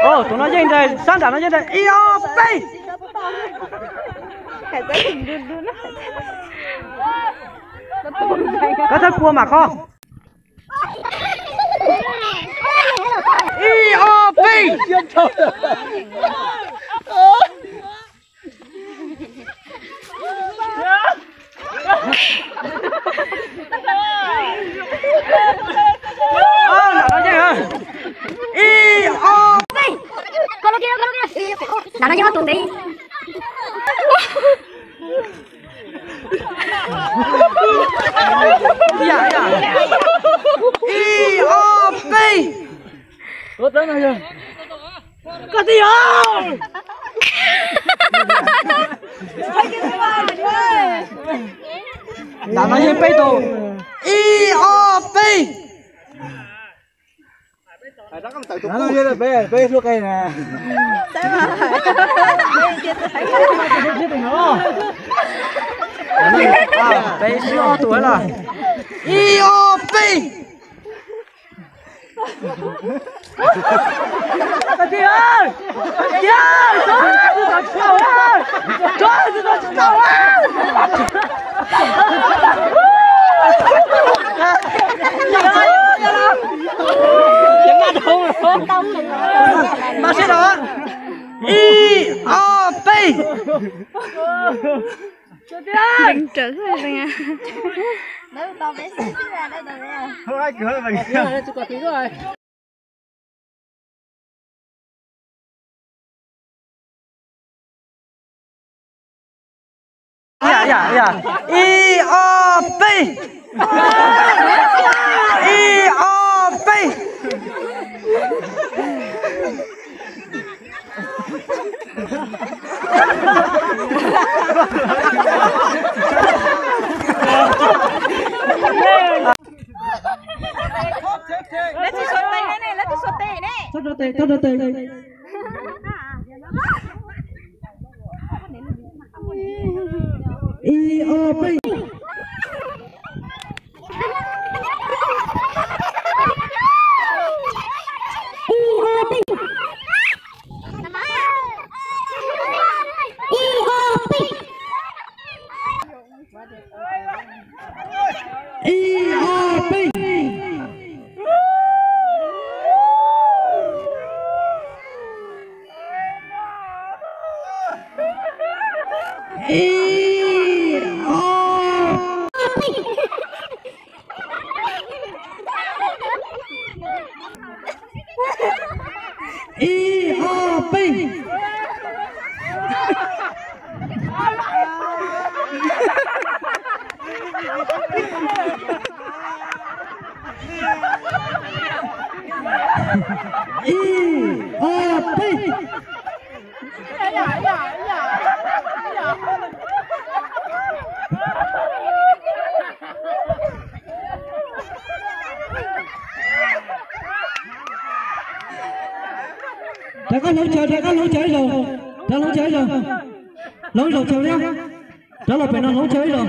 Ồ, tụi nó dành đây, sang đảo nó dành đây, iyo, bay. Có thật cua mà không? Iyo, bay. Nó dành hả? Iyo. Kalau kira. Nana jangan tuh deh. Iya. IOP. Có tới này chưa? Có tí không? Đã nói với tù. IOP. Nó nói là bé xuống cây nè. Bé siêu tuổi rồi. IOP. Chị ơi! Chị ơi! Trời ơi! Trời ơi! Mà sẽ đó IOP. Đừng trở thôi nha. Đâu tao bé xíu ra đây rồi nè. Không ai cửa mình. Tôi có tiếng rồi. Dạ. IOP. IOP. Lấy chiếc sọt tay này, lấy chiếc sọt tay này. Thôi tay. IOP. Đã có lỗ trời rồi. Đã lỗ trời rồi. Lỗ rồi trời nhá. Đó là phải nó lỗ trời rồi.